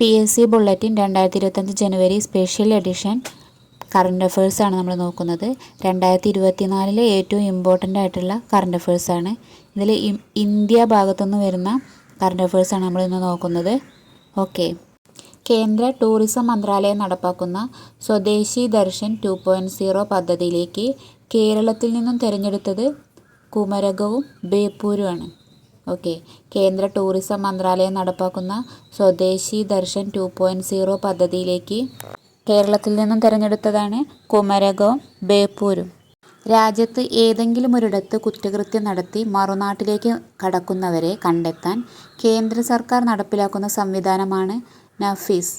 PSC bulletin 2025 ജനുവരി special edition current അഫയേഴ്സാണ് നമ്മൾ നോക്കുന്നത്. 2024 ഏറ്റവും ഇമ്പോർട്ടൻ്റ് ആയിട്ടുള്ള കറണ്ട് അഫയേഴ്സാണ്. ഇതിൽ ഇന്ത്യ ഭാഗത്തുനിന്ന് വരുന്ന കറണ്ട് അഫയേഴ്സാണ് നമ്മൾ ഇന്ന് നോക്കുന്നത്. ഓക്കെ, കേന്ദ്ര ടൂറിസം മന്ത്രാലയം നടപ്പാക്കുന്ന സ്വദേശി ദർശൻ 2.0 പദ്ധതിയിലേക്ക് കേരളത്തിൽ നിന്നും തിരഞ്ഞെടുത്തത് കുമരകവും ബേപ്പൂരുമാണ്. ഓക്കെ, കേന്ദ്ര ടൂറിസം മന്ത്രാലയം നടപ്പാക്കുന്ന സ്വദേശി ദർശൻ 2.0 പദ്ധതിയിലേക്ക് കേരളത്തിൽ നിന്നും തിരഞ്ഞെടുത്തതാണ് കുമരകവും ബേപ്പൂരും. രാജ്യത്ത് ഏതെങ്കിലും ഒരിടത്ത് കുറ്റകൃത്യം നടത്തി മറുനാട്ടിലേക്ക് കടക്കുന്നവരെ കണ്ടെത്താൻ കേന്ദ്ര സർക്കാർ നടപ്പിലാക്കുന്ന സംവിധാനമാണ് Nafees,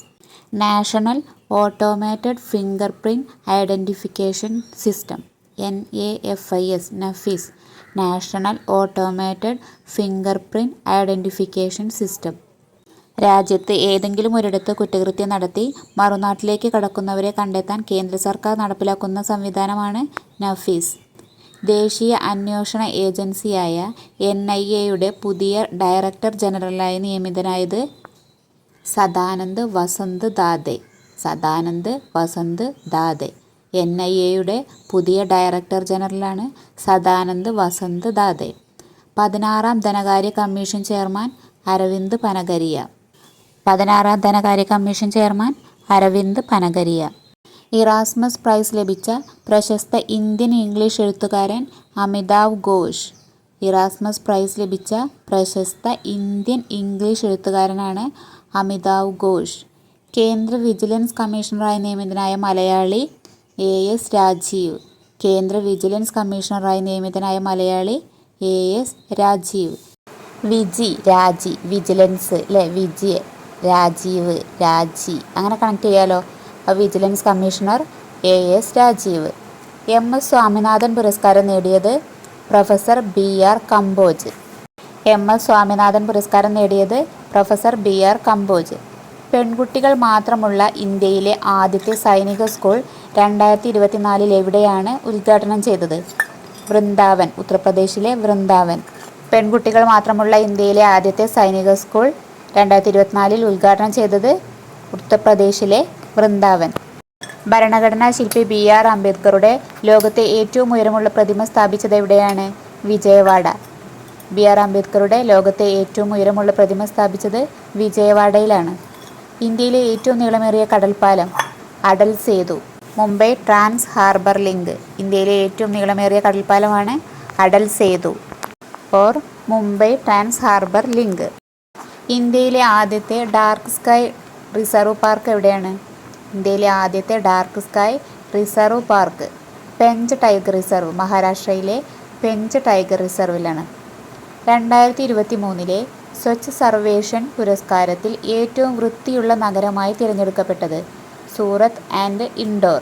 national automated finger print identification system. NAFIS, Nafees, national automated finger print identification system. രാജ്യത്ത് ഏതെങ്കിലും ഒരിടത്ത് കുറ്റകൃത്യം നടത്തി മറുനാട്ടിലേക്ക് കടക്കുന്നവരെ കണ്ടെത്താൻ കേന്ദ്ര സർക്കാർ നടപ്പിലാക്കുന്ന സംവിധാനമാണ് നഫീസ്. ദേശീയ അന്വേഷണ ഏജൻസിയായ NIA പുതിയ ഡയറക്ടർ ജനറലായി നിയമിതനായത് സദാനന്ദ് വസന്ത് ദാതെ. NIA പുതിയ ഡയറക്ടർ ജനറലാണ് സദാനന്ദ് വസന്ത് ദാതെ. 16ാം ധനകാര്യ commission chairman Arvind Panagariya. Erasmus prize ലഭിച്ച പ്രശസ്ത ഇന്ത്യൻ ഇംഗ്ലീഷ് എഴുത്തുകാരൻ അമിതാവ് ഘോഷ്. ഇറാസ്മസ് പ്രൈസ് ലഭിച്ച പ്രശസ്ത ഇന്ത്യൻ ഇംഗ്ലീഷ് എഴുത്തുകാരനാണ് അമിതാവ് ഘോഷ്. കേന്ദ്ര വിജിലൻസ് കമ്മീഷണറായി നിയമിതനായ മലയാളി AS രാജീവ്. കേന്ദ്ര വിജിലൻസ് കമ്മീഷണറായി നിയമിതനായ മലയാളി AS രാജീവ്. വിജിലൻസ് അല്ലേ, രാജീവ്, അങ്ങനെ കണക്ട് ചെയ്യാലോ. Vigilance commissioner AS Rajeev. MS Swaminathan പുരസ്കാരം നേടിയത് professor BR Kamboj. Professor BR Kamboj. പെൺകുട്ടികൾ മാത്രമുള്ള ഇന്ത്യയിലെ ആദ്യത്തെ സൈനിക സ്കൂൾ 2024 എവിടെയാണ് ഉദ്ഘാടനം ചെയ്തത്? വൃന്ദാവൻ, ഉത്തർപ്രദേശിലെ വൃന്ദാവൻ. പെൺകുട്ടികൾ മാത്രമുള്ള ഇന്ത്യയിലെ ആദ്യത്തെ സൈനിക സ്കൂൾ 2024 ഉദ്ഘാടനം ചെയ്തത് ഉത്തർപ്രദേശിലെ വൃന്ദാവൻ. ഭരണഘടനാ ശില്പി BR അംബേദ്കറുടെ ലോകത്തെ ഏറ്റവും ഉയരമുള്ള പ്രതിമ സ്ഥാപിച്ചത് എവിടെയാണ്? വിജയവാഡ. BR അംബേദ്കറുടെ ലോകത്തെ ഏറ്റവും ഉയരമുള്ള പ്രതിമ സ്ഥാപിച്ചത് വിജയവാഡയിലാണ്. ഇന്ത്യയിലെ ഏറ്റവും നീളമേറിയ കടൽപ്പാലം Atal Setu. Mumbai trans harbour link. ഇന്ത്യയിലെ ഏറ്റവും നീളമേറിയ കടൽപ്പാലമാണ് Atal Setu or Mumbai trans harbour link. ഇന്ത്യയിലെ ആദ്യത്തെ ഡാർക്ക് സ്കൈ റിസർവ് പാർക്ക് എവിടെയാണ്? ഇന്ത്യയിലെ ആദ്യത്തെ dark sky reserve park Pench tiger reserve, മഹാരാഷ്ട്രയിലെ പെഞ്ച് ടൈഗർ റിസർവിലാണ്. 2023 സ്വച്ഛ് സർവേഷൻ പുരസ്കാരത്തിൽ ഏറ്റവും വൃത്തിയുള്ള നഗരമായി തിരഞ്ഞെടുക്കപ്പെട്ടത് സൂറത്ത് ആൻഡ് ഇൻഡോർ.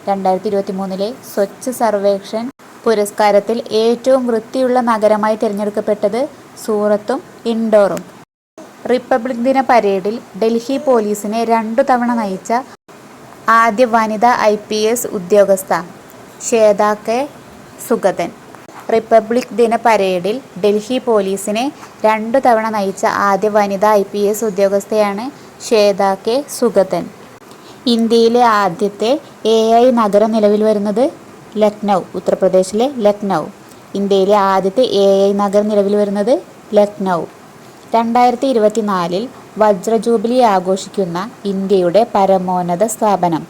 2023 സ്വച്ഛ് സർവേഷൻ പുരസ്കാരത്തിൽ ഏറ്റവും വൃത്തിയുള്ള നഗരമായി തിരഞ്ഞെടുക്കപ്പെട്ടത് സൂറത്തും ഇൻഡോറും. റിപ്പബ്ലിക് ദിന പരേഡിൽ ഡൽഹി പോലീസിനെ 2 തവണ നയിച്ച ആദ്യ വനിതാ IPS ഉദ്യോഗസ്ഥ ശ്വേതാ K. സുഗതൻ. റിപ്പബ്ലിക് ദിന പരേഡിൽ ഡൽഹി പോലീസിനെ 2 തവണ നയിച്ച ആദ്യ വനിതാ IPS ഉദ്യോഗസ്ഥയാണ് ശ്വേതാ K. സുഗതൻ. ഇന്ത്യയിലെ ആദ്യത്തെ AI നഗരം നിലവിൽ വരുന്നത് ലക്നൗ, ഉത്തർപ്രദേശിലെ ലക്നൗ. ഇന്ത്യയിലെ ആദ്യത്തെ AI നഗരം നിലവിൽ വരുന്നത് ലക്നൗ. 2024 വജ്ര ജൂബിലി ആഘോഷിക്കുന്ന ഇന്ത്യയുടെ പരമോന്നത സ്ഥാപനം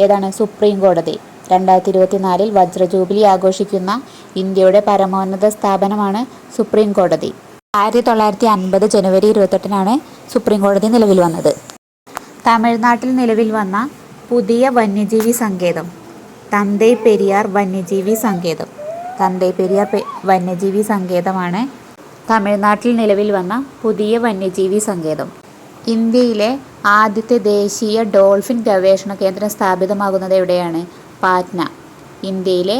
ഏതാണ്? സുപ്രീം കോടതി. 2024 വജ്ര ജൂബിലി ആഘോഷിക്കുന്ന ഇന്ത്യയുടെ പരമോന്നത സ്ഥാപനമാണ് സുപ്രീം കോടതി. 1950 ജനുവരി 28 സുപ്രീം കോടതി നിലവിൽ വന്നത്. തമിഴ്നാട്ടിൽ നിലവിൽ വന്ന പുതിയ വന്യജീവി സങ്കേതം തന്തൈ പെരിയാർ വന്യജീവി സങ്കേതം. വന്യജീവി സങ്കേതമാണ് തമിഴ്നാട്ടിൽ നിലവിൽ വന്ന പുതിയ വന്യജീവി സങ്കേതം. ഇന്ത്യയിലെ ആദ്യത്തെ ദേശീയ ഡോൾഫിൻ ഗവേഷണ കേന്ദ്രം സ്ഥാപിതമാകുന്നത് എവിടെയാണ്? പാറ്റ്ന. ഇന്ത്യയിലെ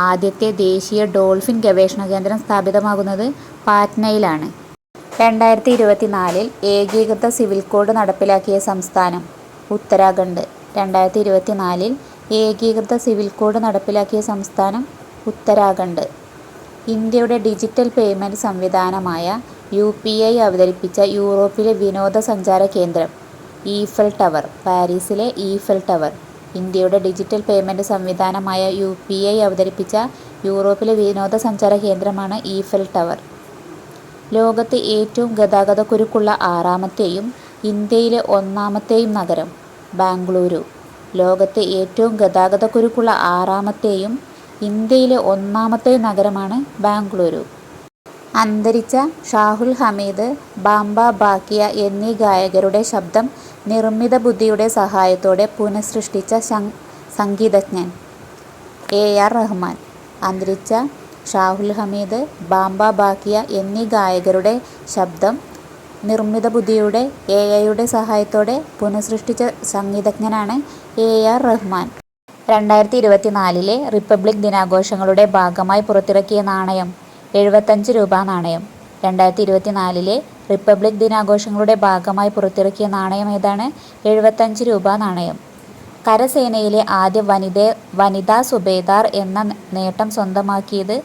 ആദ്യത്തെ ദേശീയ ഡോൾഫിൻ ഗവേഷണ കേന്ദ്രം സ്ഥാപിതമാകുന്നത് പാറ്റ്നയിലാണ്. 2024 ഏകീകൃത സിവിൽ കോഡ് നടപ്പിലാക്കിയ സംസ്ഥാനം ഉത്തരാഖണ്ഡ്. 2024 ഏകീകൃത സിവിൽ കോഡ് നടപ്പിലാക്കിയ സംസ്ഥാനം ഉത്തരാഖണ്ഡ്. ഇന്ത്യയുടെ ഡിജിറ്റൽ പേയ്മെൻറ്റ് സംവിധാനമായ UPI അവതരിപ്പിച്ച യൂറോപ്പിലെ വിനോദസഞ്ചാര കേന്ദ്രം ഈഫൽ ടവർ. പാരീസിലെ ഈഫൽ ടവർ. ഇന്ത്യയുടെ ഡിജിറ്റൽ പേയ്മെന്റ് സംവിധാനമായ UPI അവതരിപ്പിച്ച യൂറോപ്പിലെ വിനോദസഞ്ചാര കേന്ദ്രമാണ് ഈഫൽ ടവർ. ലോകത്ത് ഏറ്റവും ഗതാഗതക്കുരുക്കുള്ള 6ാമത്തെയും ഇന്ത്യയിലെ 1ാമത്തെയും നഗരം ബാംഗ്ലൂരു. ലോകത്ത് ഏറ്റവും ഗതാഗതക്കുരുക്കുള്ള 6ാമത്തെയും ഇന്ത്യയിലെ 1ാമത്തെയും നഗരമാണ് ബാംഗ്ലൂരു. അന്തരിച്ച ഷാഹുൽ ഹമീദ്, ബാംബ ഭാക്കിയ എന്നീ ഗായകരുടെ ശബ്ദം നിർമ്മിത ബുദ്ധിയുടെ സഹായത്തോടെ പുനഃസൃഷ്ടിച്ച സംഗീതജ്ഞൻ AR റഹ്മാൻ. അന്തരിച്ച ഷാഹുൽ ഹമീദ്, ബാംബ ഭാക്കിയ എന്നീ ഗായകരുടെ ശബ്ദം നിർമ്മിത ബുദ്ധിയുടെ AI സഹായത്തോടെ പുനഃസൃഷ്ടിച്ച സംഗീതജ്ഞനാണ് AR റഹ്മാൻ. 2024 റിപ്പബ്ലിക് ദിനാഘോഷങ്ങളുടെ ഭാഗമായി പുറത്തിറക്കിയ നാണയം 75 രൂപ നാണയം. 2024 റിപ്പബ്ലിക് ദിനാഘോഷങ്ങളുടെ ഭാഗമായി പുറത്തിറക്കിയ നാണയം ഏതാണ്? 75 രൂപ നാണയം. കരസേനയിലെ ആദ്യ വനിതാ സുബേദാർ എന്ന നേട്ടം സ്വന്തമാക്കിയത്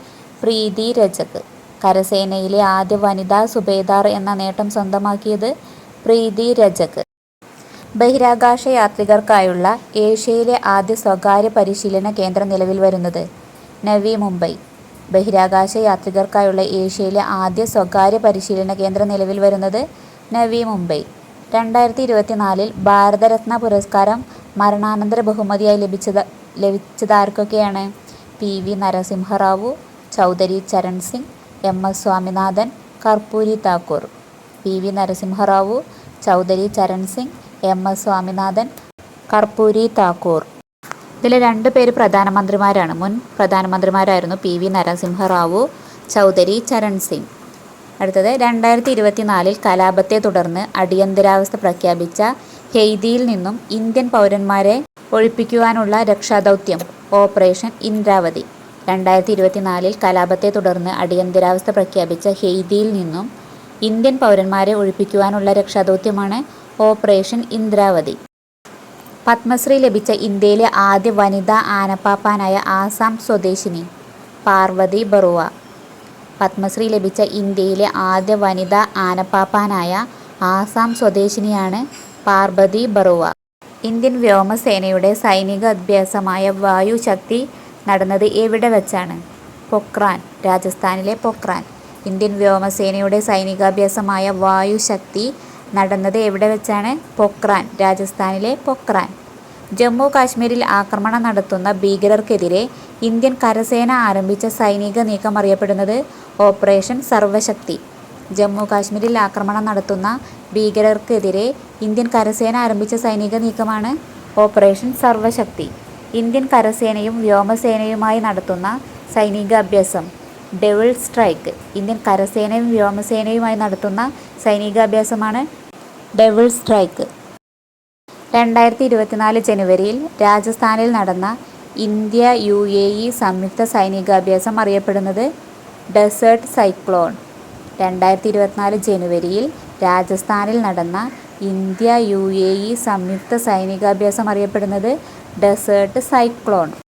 പ്രീതി രജക്. കരസേനയിലെ ആദ്യ വനിതാ സുബേദാർ എന്ന നേട്ടം സ്വന്തമാക്കിയത് പ്രീതി രജക്. ബഹിരാകാശ യാത്രികർക്കായുള്ള ഏഷ്യയിലെ ആദ്യ സ്വകാര്യ പരിശീലന കേന്ദ്രം നിലവിൽ വരുന്നത് നവി മുംബൈ. ബഹിരാകാശ യാത്രികർക്കായുള്ള ഏഷ്യയിലെ ആദ്യ സ്വകാര്യ പരിശീലന കേന്ദ്രം നിലവിൽ വരുന്നത് നവി മുംബൈ. 2024 ഭാരതരത്ന പുരസ്കാരം മരണാനന്തര ബഹുമതിയായി ലഭിച്ചതാർക്കൊക്കെയാണ്? PV Narasimha Rao, Chaudhary Charan Singh, MS Swaminathan, Karpoori Thakur. PV Narasimha Rao, Chaudhary Charan Singh, MS Swaminathan, Karpoori Thakur. ഇതിലെ 2 പേര് പ്രധാനമന്ത്രിമാരാണ്. മുൻ പ്രധാനമന്ത്രിമാരായിരുന്നു PV നരസിംഹറാവു, ചൗധരി ചരൺ സിംഗ്. അടുത്തത് 2024 കലാപത്തെ തുടർന്ന് അടിയന്തരാവസ്ഥ പ്രഖ്യാപിച്ച ഹെയ്തിയിൽ നിന്നും ഇന്ത്യൻ പൗരന്മാരെ ഒഴിപ്പിക്കുവാനുള്ള രക്ഷാദൗത്യം ഓപ്പറേഷൻ ഇന്ദ്രാവതി. 2024 കലാപത്തെ തുടർന്ന് അടിയന്തരാവസ്ഥ പ്രഖ്യാപിച്ച ഹെയ്തിയിൽ നിന്നും ഇന്ത്യൻ പൗരന്മാരെ ഒഴിപ്പിക്കുവാനുള്ള രക്ഷാദൗത്യമാണ് ഓപ്പറേഷൻ ഇന്ദ്രാവതി. പത്മശ്രീ ലഭിച്ച ഇന്ത്യയിലെ ആദ്യ വനിതാ ആനപ്പാപ്പാനായ ആസാം സ്വദേശിനി പാർവതി ബറുവ. പത്മശ്രീ ലഭിച്ച ഇന്ത്യയിലെ ആദ്യ വനിതാ ആനപ്പാപ്പാനായ ആസാം സ്വദേശിനിയാണ് പാർവതി ബറുവ. ഇന്ത്യൻ വ്യോമസേനയുടെ സൈനിക അഭ്യാസമായ വായു ശക്തി നടന്നത് എവിടെ വച്ചാണ്? പൊക്രാൻ, രാജസ്ഥാനിലെ പൊക്രാൻ. ഇന്ത്യൻ വ്യോമസേനയുടെ സൈനികാഭ്യാസമായ വായു ശക്തി നടന്നത് എവിടെ വെച്ചാണ്? പൊക്രാൻ, രാജസ്ഥാനിലെ പൊക്രാൻ. ജമ്മു കാശ്മീരിൽ ആക്രമണം നടത്തുന്ന ഭീകരർക്കെതിരെ ഇന്ത്യൻ കരസേന ആരംഭിച്ച സൈനിക നീക്കം അറിയപ്പെടുന്നത് ഓപ്പറേഷൻ സർവശക്തി. ജമ്മു കാശ്മീരിൽ ആക്രമണം നടത്തുന്ന ഭീകരർക്കെതിരെ ഇന്ത്യൻ കരസേന ആരംഭിച്ച സൈനിക നീക്കമാണ് ഓപ്പറേഷൻ സർവശക്തി. ഇന്ത്യൻ കരസേനയും വ്യോമസേനയുമായി നടത്തുന്ന സൈനിക അഭ്യാസം ഡെവിൾ സ്ട്രൈക്ക്. ഇന്ത്യൻ കരസേനയും വ്യോമസേനയുമായി നടത്തുന്ന സൈനികാഭ്യാസമാണ് ഡെവിൾ സ്ട്രൈക്ക്. 2024 ജനുവരിയിൽ രാജസ്ഥാനിൽ നടന്ന ഇന്ത്യ UAE സംയുക്ത സൈനികാഭ്യാസം അറിയപ്പെടുന്നത് ഡെസേർട്ട് സൈക്ലോൺ. 2024 ജനുവരിയിൽ രാജസ്ഥാനിൽ നടന്ന ഇന്ത്യ UAE സംയുക്ത സൈനികാഭ്യാസം അറിയപ്പെടുന്നത് ഡെസേർട്ട് സൈക്ലോൺ.